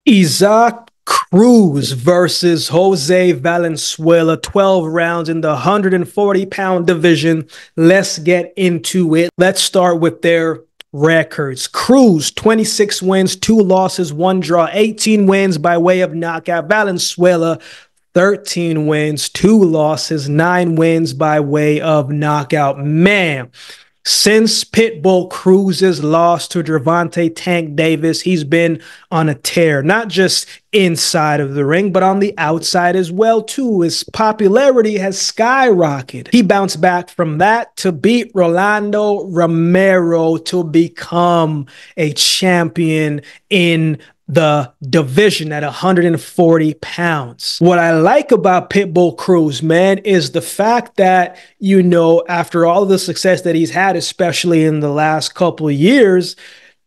Isaac Cruz versus Jose Valenzuela, 12 rounds in the 140-pound division. Let's get into it. Let's start with their records. Cruz, 26 wins, 2 losses, 1 draw, 18 wins by way of knockout. Valenzuela, 13 wins, 2 losses, 9 wins by way of knockout. Man, since Pitbull Cruz's loss to Gervonta Tank Davis, he's been on a tear, not just inside of the ring, but on the outside as well, too. His popularity has skyrocketed. He bounced back from that to beat Rolando Romero to become a champion in the division at 140 pounds. What I like about Pitbull Cruz, man, is the fact that, after all the success that he's had, especially in the last couple of years,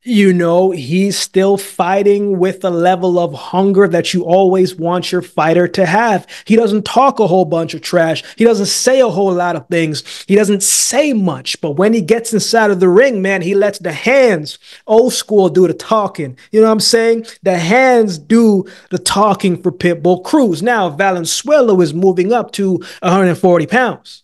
he's still fighting with a level of hunger that you always want your fighter to have. He doesn't talk a whole bunch of trash. He doesn't say a whole lot of things. He doesn't say much. But when he gets inside of the ring, man, he lets the hands, old school, do the talking. You know what I'm saying? The hands do the talking for Pitbull Cruz. Now, Valenzuela is moving up to 140 pounds.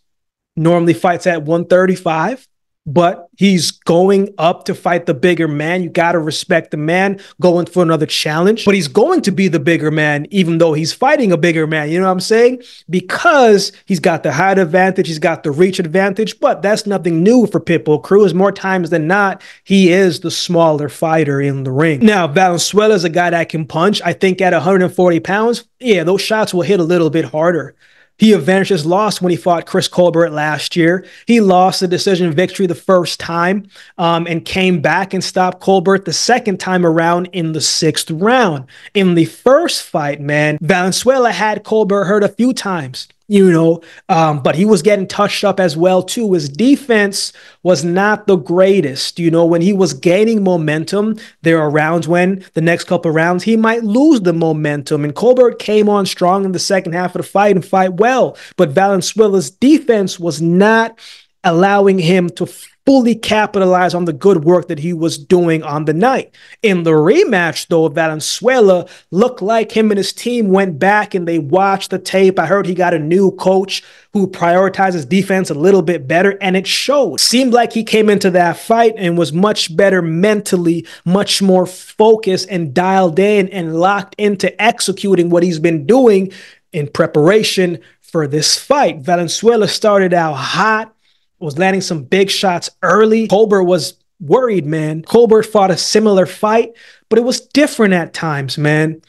Normally fights at 135. But he's going up to fight the bigger man. You got to respect the man going for another challenge. But he's going to be the bigger man, even though he's fighting a bigger man. You know what I'm saying? Because he's got the height advantage. He's got the reach advantage. But that's nothing new for Pitbull Cruz. More times than not, he is the smaller fighter in the ring. Now, Valenzuela is a guy that can punch. I think at 140 pounds, yeah, those shots will hit a little bit harder. He avenged his loss when he fought Chris Colbert last year. He lost the decision victory the first time and came back and stopped Colbert the second time around in the 6th round. In the first fight, man, Valenzuela had Colbert hurt a few times. But he was getting touched up as well, too. His defense was not the greatest. When he was gaining momentum, there are rounds when the next couple of rounds he might lose the momentum. And Colbert came on strong in the second half of the fight and fight well. But Valenzuela's defense was not allowing him to fully capitalize on the good work that he was doing on the night. In the rematch, though, Valenzuela looked like him and his team went back and they watched the tape. I heard he got a new coach who prioritizes defense a little bit better, and it showed. Seemed like he came into that fight and was much better mentally, much more focused and dialed in and locked into executing what he's been doing in preparation for this fight. Valenzuela started out hot, was landing some big shots early. Colbert was worried, man. Colbert fought a similar fight, but it was different at times, man.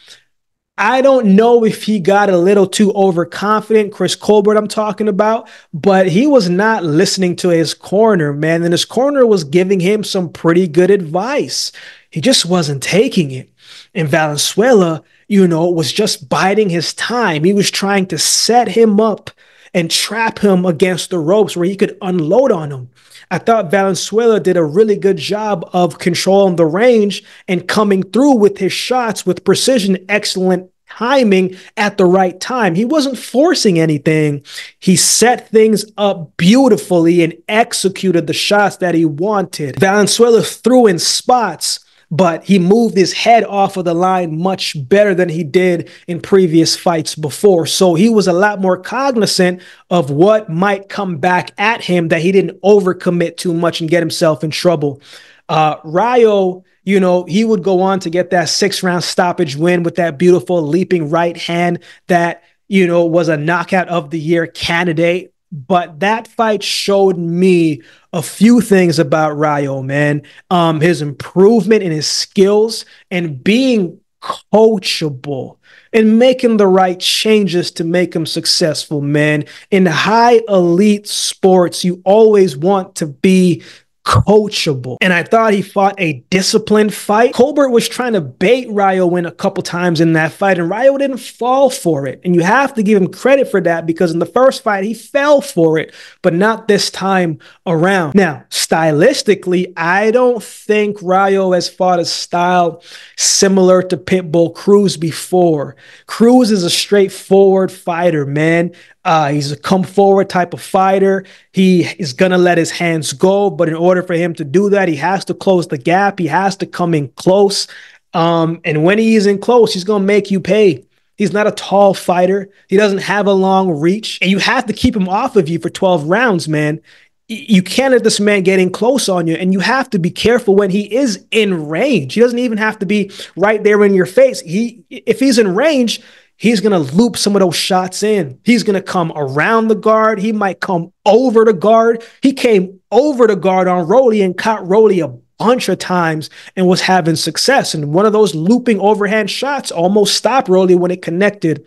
I don't know if he got a little too overconfident, Chris Colbert I'm talking about, but he was not listening to his corner, man. And his corner was giving him some pretty good advice. He just wasn't taking it. And Valenzuela, was just biding his time. He was trying to set him up and trap him against the ropes where he could unload on him. I thought Valenzuela did a really good job of controlling the range and coming through with his shots with precision, excellent timing at the right time. He wasn't forcing anything. He set things up beautifully and executed the shots that he wanted. Valenzuela threw in spots, but he moved his head off of the line much better than he did in previous fights before. So he was a lot more cognizant of what might come back at him, that he didn't overcommit too much and get himself in trouble. Rayo, he would go on to get that 6-round stoppage win with that beautiful leaping right hand that, was a knockout of the year candidate. But that fight showed me a few things about Rayo, man. His improvement in his skills and being coachable and making the right changes to make him successful, man. In high elite sports, you always want to be coachable. And I thought he fought a disciplined fight. Colbert was trying to bait Rayo in a couple times in that fight, and Rayo didn't fall for it. And you have to give him credit for that, because in the first fight, he fell for it, but not this time around. Now, stylistically, I don't think Rayo has fought a style similar to Pitbull Cruz before. Cruz is a straightforward fighter, man. He's a come forward type of fighter. He is going to let his hands go, but in order for him to do that, he has to close the gap. He has to come in close. And when he is in close, he's going to make you pay. He's not a tall fighter. He doesn't have a long reach. And you have to keep him off of you for 12 rounds, man. You can't let this man get in close on you. And you have to be careful when he is in range. He doesn't even have to be right there in your face. If he's in range, he's going to loop some of those shots in. He's going to come around the guard. He might come over the guard. He came over the guard on Rolly and caught Rolly a bunch of times and was having success. And one of those looping overhand shots almost stopped Rolly when it connected.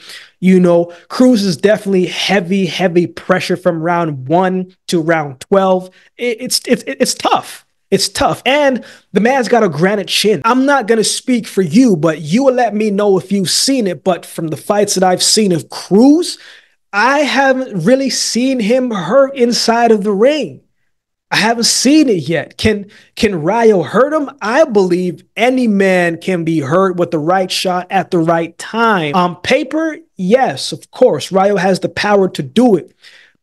Cruz is definitely heavy pressure from round 1 to round 12. It's tough. It's tough. And the man's got a granite chin. I'm not going to speak for you, but you will let me know if you've seen it. But from the fights that I've seen of Cruz, I haven't really seen him hurt inside of the ring. I haven't seen it yet. Can Rayo hurt him? I believe any man can be hurt with the right shot at the right time. On paper, yes, of course, Rayo has the power to do it.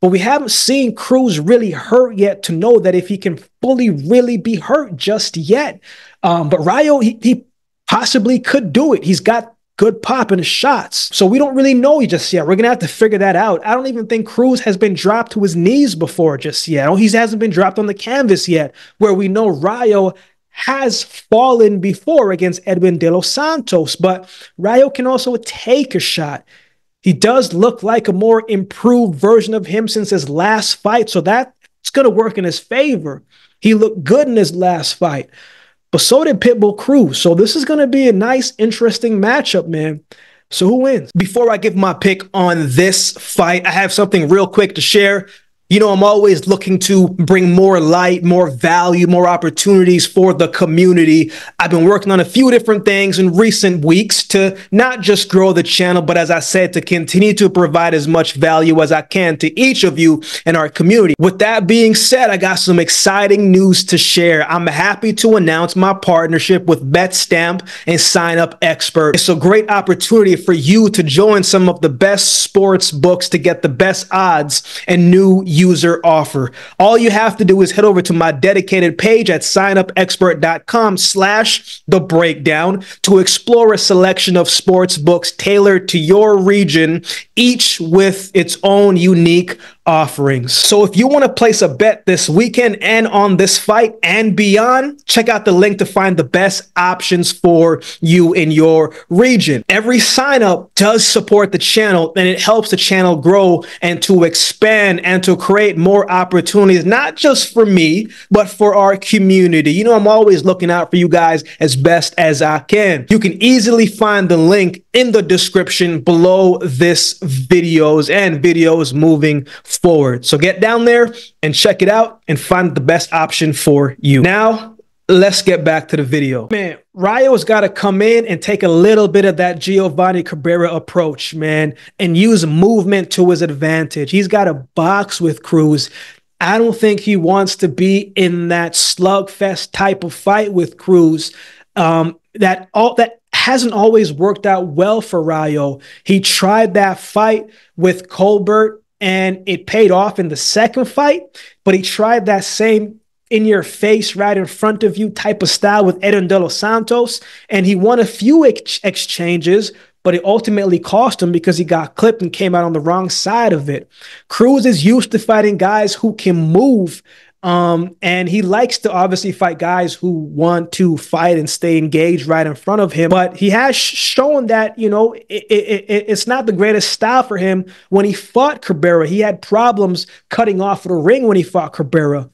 But we haven't seen Cruz really hurt yet to know that if he can fully really be hurt just yet. But Rayo, he possibly could do it. He's got good pop in his shots. So we don't really know just yet. We're going to have to figure that out. I don't even think Cruz has been dropped to his knees before just yet. He hasn't been dropped on the canvas yet, where we know Rayo has fallen before against Edwin De Los Santos. But Rayo can also take a shot. He does look like a more improved version of him since his last fight. So that's going to work in his favor. He looked good in his last fight. But so did Pitbull Cruz. So this is going to be a nice, interesting matchup, man. So who wins? Before I give my pick on this fight, I have something real quick to share. I'm always looking to bring more light, more value, more opportunities for the community. I've been working on a few different things in recent weeks to not just grow the channel, but as I said, to continue to provide as much value as I can to each of you in our community. With that being said, I got some exciting news to share. I'm happy to announce my partnership with BetStamp and Sign Up Expert. It's a great opportunity for you to join some of the best sports books to get the best odds and new user offer. All you have to do is head over to my dedicated page at signupexpert.com/thebreakdown to explore a selection of sports books tailored to your region, each with its own unique offerings. So if you want to place a bet this weekend and on this fight and beyond, check out the link to find the best options for you in your region. Every sign up does support the channel, and it helps the channel grow and to expand and to create more opportunities, not just for me, but for our community. I'm always looking out for you guys as best as I can. You can easily find the link in the description below this videos moving forward. So get down there and check it out and find the best option for you. Now, let's get back to the video. Man, Rayo's got to come in and take a little bit of that Giovanni Cabrera approach, man, and use movement to his advantage. He's got to box with Cruz. I don't think he wants to be in that slugfest type of fight with Cruz. That hasn't always worked out well for Rayo. He tried that fight with Colbert and it paid off in the second fight, but he tried that same in your face, right in front of you type of style with Edwin De Los Santos, and he won a few exchanges, but it ultimately cost him because he got clipped and came out on the wrong side of it. Cruz is used to fighting guys who can move, and he likes to obviously fight guys who want to fight and stay engaged right in front of him. But he has shown that, it's not the greatest style for him. When he fought Cabrera, he had problems cutting off the ring when he fought Cabrera.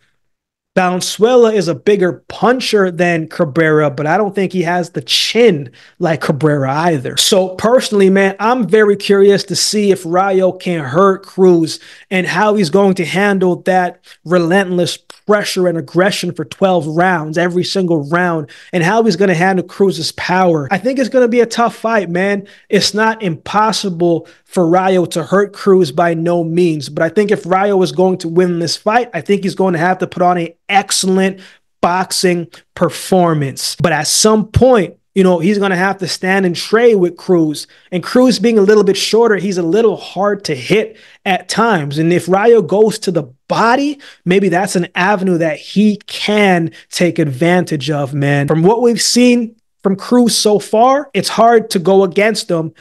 Valenzuela is a bigger puncher than Cabrera, but I don't think he has the chin like Cabrera either. So personally, man, I'm very curious to see if Rayo can hurt Cruz and how he's going to handle that relentless pressure and aggression for 12 rounds, every single round, and how he's going to handle Cruz's power. I think it's going to be a tough fight, man. It's not impossible for Rayo to hurt Cruz by no means, but I think if Rayo is going to win this fight, I think he's going to have to put on an excellent boxing performance. But at some point, he's going to have to stand and trade with Cruz. And Cruz being a little bit shorter, he's a little hard to hit at times. And if Rayo goes to the body, maybe that's an avenue that he can take advantage of, man. From what we've seen, from Cruz so far, it's hard to go against him.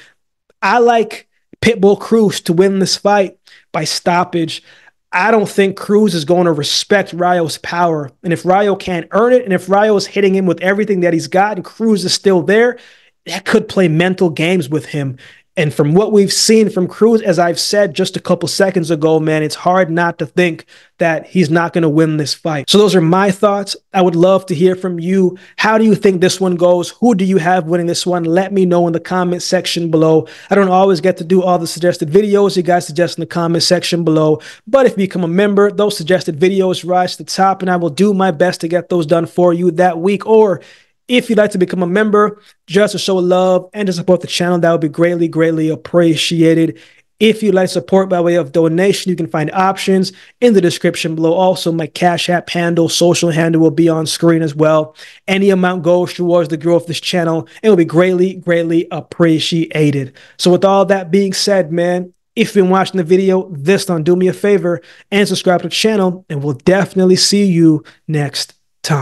I like Pitbull Cruz to win this fight by stoppage. I don't think Cruz is going to respect Rayo's power. And if Rayo can't earn it, and if Rayo is hitting him with everything that he's got and Cruz is still there, that could play mental games with him. And from what we've seen from Cruz, as I've said just a couple seconds ago, man, it's hard not to think that he's not going to win this fight. So those are my thoughts. I would love to hear from you. How do you think this one goes? Who do you have winning this one? Let me know in the comment section below. I don't always get to do all the suggested videos you guys suggest in the comment section below, but if you become a member, those suggested videos rise to the top, and I will do my best to get those done for you that week. Or if you'd like to become a member just to show love and to support the channel, that would be greatly, greatly appreciated. If you'd like support by way of donation, you can find options in the description below. Also, my Cash App handle, social handle will be on screen as well. Any amount goes towards the growth of this channel. It will be greatly, greatly appreciated. So with all that being said, man, if you've been watching the video this time, do me a favor and subscribe to the channel, and we'll definitely see you next time.